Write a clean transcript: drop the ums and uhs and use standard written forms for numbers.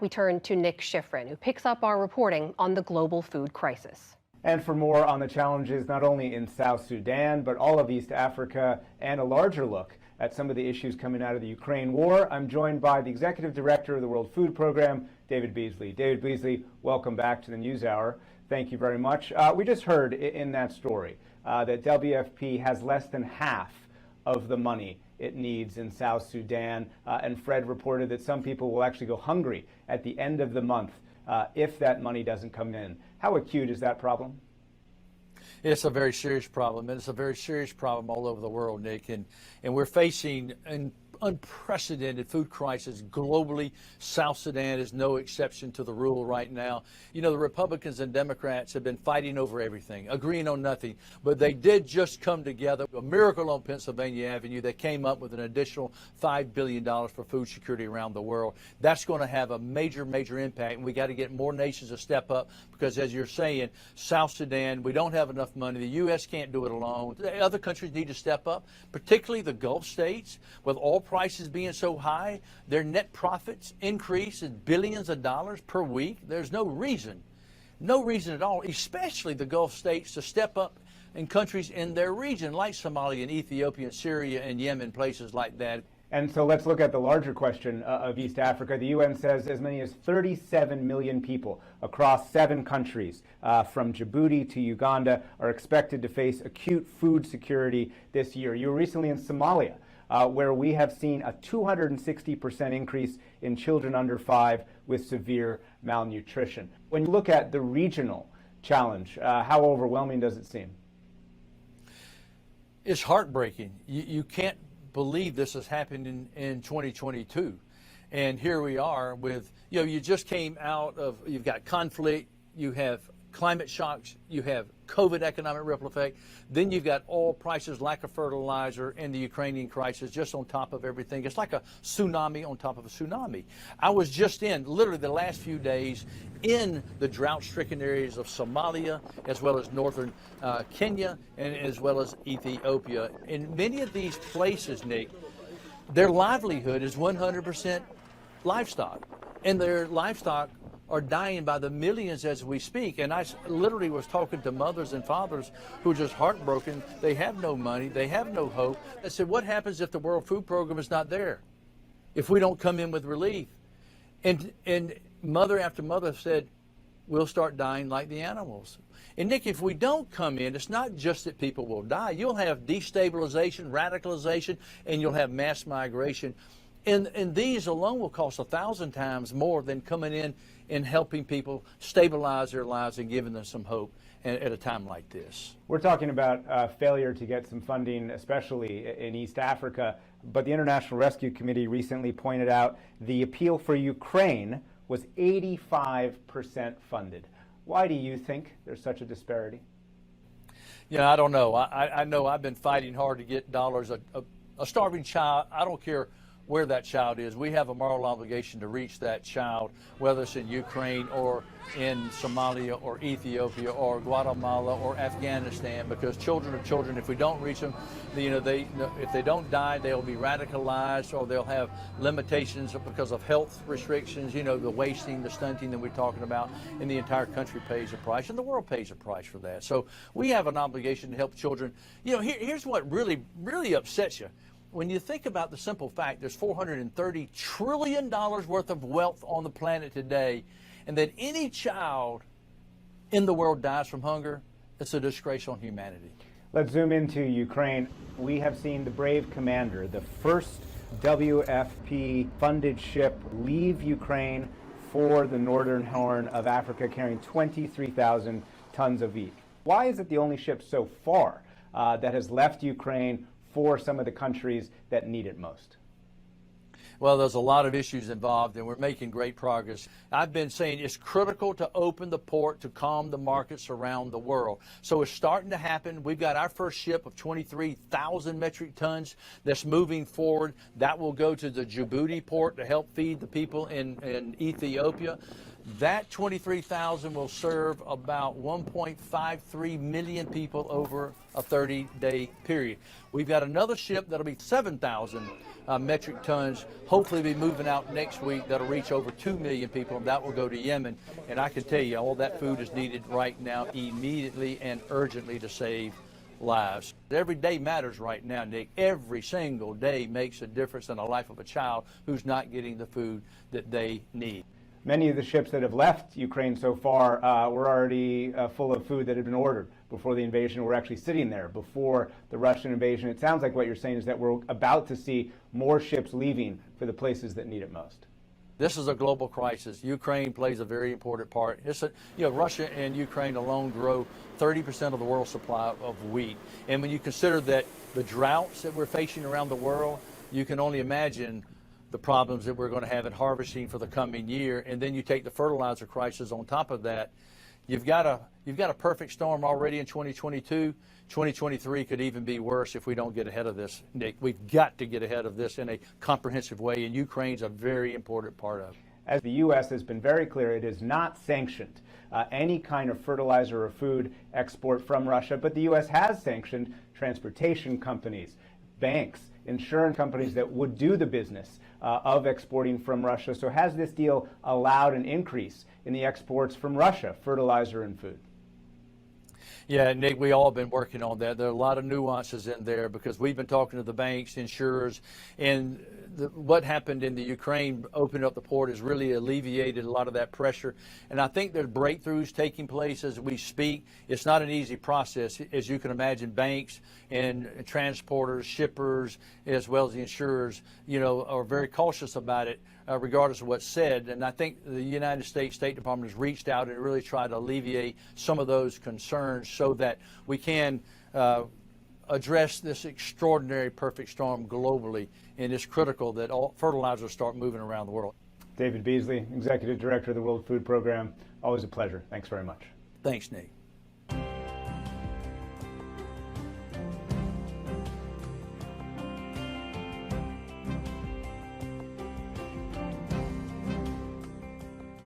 we turn to Nick Schifrin, who picks up our reporting on the global food crisis. And for more on the challenges not only in South Sudan, but all of East Africa, and a larger look at some of the issues coming out of the Ukraine war, I'm joined by the Executive Director of the World Food Program, David Beasley. David Beasley, welcome back to the NewsHour. Thank you very much. We just heard in that story that WFP has less than half of the money it needs in South Sudan, and Fred reported that some people will actually go hungry at the end of the month if that money doesn't come in. How acute is that problem? It's a very serious problem, and it's a very serious problem all over the world, Nick. And we're facing an unprecedented food crisis globally. South Sudan is no exception to the rule right now. You know, the Republicans and Democrats have been fighting over everything, agreeing on nothing, but they did just come together. A miracle on Pennsylvania Avenue. They came up with an additional $5 billion for food security around the world. That's going to have a major, major impact, and we got to get more nations to step up because, as you're saying, South Sudan, we don't have enough money. The U.S. can't do it alone. The other countries need to step up, particularly the Gulf states, with oil prices being so high. Their net profits increase in billions of dollars per week. There's no reason at all, especially the Gulf states, to step up in countries in their region like Somalia and Ethiopia and Syria and Yemen, places like that. And so let's look at the larger question of East Africa. The UN says as many as 37 million people across 7 countries, from Djibouti to Uganda, are expected to face acute food security this year. You were recently in Somalia, where we have seen a 260% increase in children under 5 with severe malnutrition. When you look at the regional challenge, how overwhelming does it seem? It's heartbreaking. You can't believe this is happening in 2022. And here we are with, you just came out of, you've got conflict, you have climate shocks, you have COVID economic ripple effect, then you've got oil prices, lack of fertilizer, and the Ukrainian crisis just on top of everything. It's like a tsunami on top of a tsunami. I was just in, literally the last few days, in the drought-stricken areas of Somalia, as well as northern Kenya, and as well as Ethiopia. In many of these places, Nick, their livelihood is 100% livestock, and their livestock are dying by the millions as we speak. And I literally was talking to mothers and fathers who are just heartbroken. They have no money. They have no hope. I said, what happens if the World Food Program is not there? If we don't come in with relief? And mother after mother said, we'll start dying like the animals. And Nick, if we don't come in, it's not just that people will die. You'll have destabilization, radicalization, and you'll have mass migration. And these alone will cost 1,000 times more than coming in and helping people stabilize their lives and giving them some hope at a time like this. We're talking about failure to get some funding, especially in East Africa, but the International Rescue Committee recently pointed out the appeal for Ukraine was 85% funded. Why do you think there's such a disparity? I don't know. I know I've been fighting hard to get dollars. A starving child, I don't care where that child is, we have a moral obligation to reach that child, whether it's in Ukraine or in Somalia or Ethiopia or Guatemala or Afghanistan, because children are children. If we don't reach them, if they don't die, they'll be radicalized or they'll have limitations because of health restrictions, the wasting, the stunting that we're talking about, and the entire country pays a price, and the world pays a price for that. So we have an obligation to help children. Here's what really, really upsets you. When you think about the simple fact there's $430 trillion worth of wealth on the planet today, and that any child in the world dies from hunger, it's a disgrace on humanity. Let's zoom into Ukraine. We have seen the brave commander, the first WFP-funded ship, leave Ukraine for the northern horn of Africa, carrying 23,000 tons of wheat. Why is it the only ship so far that has left Ukraine for some of the countries that need it most? Well, there's a lot of issues involved, and we're making great progress. I've been saying it's critical to open the port to calm the markets around the world. So it's starting to happen. We've got our first ship of 23,000 metric tons that's moving forward. That will go to the Djibouti port to help feed the people in Ethiopia. That 23,000 will serve about 1.53 million people over a 30-day period. We've got another ship that'll be 7,000 metric tons hopefully be moving out next week. That'll reach over 2 million people, and that will go to Yemen. And I can tell you, all that food is needed right now, immediately and urgently, to save lives. Every day matters right now, Nick. Every single day makes a difference in the life of a child who's not getting the food that they need. Many of the ships that have left Ukraine so far were already full of food that had been ordered before the invasion. We're actually sitting there before the Russian invasion. It sounds like what you're saying is that we're about to see more ships leaving for the places that need it most. This is a global crisis. Ukraine plays a very important part. Russia and Ukraine alone grow 30% of the world's supply of wheat. And when you consider that the droughts that we're facing around the world, you can only imagine the problems that we're going to have in harvesting for the coming year. And then you take the fertilizer crisis on top of that. You've got a perfect storm already in 2022. 2023 could even be worse if we don't get ahead of this, Nick. We've got to get ahead of this in a comprehensive way, and Ukraine's a very important part of it. As the U.S. has been very clear, it is not sanctioned any kind of fertilizer or food export from Russia, but the U.S. has sanctioned transportation companies, banks, insurance companies that would do the business of exporting from Russia. So has this deal allowed an increase in the exports from Russia, fertilizer and food? Yeah, Nick, we all have been working on that. There are a lot of nuances in there because we've been talking to the banks, insurers, and what happened in the Ukraine opening up the port has really alleviated a lot of that pressure. And I think there's breakthroughs taking place as we speak. It's not an easy process. As you can imagine, banks and transporters, shippers, as well as the insurers, are very cautious about it, regardless of what's said. And I think the United States State Department has reached out and really tried to alleviate some of those concerns so that we can address this extraordinary perfect storm globally. And it's critical that all fertilizers start moving around the world. David Beasley, Executive Director of the World Food Program, always a pleasure. Thanks very much. Thanks, Nick.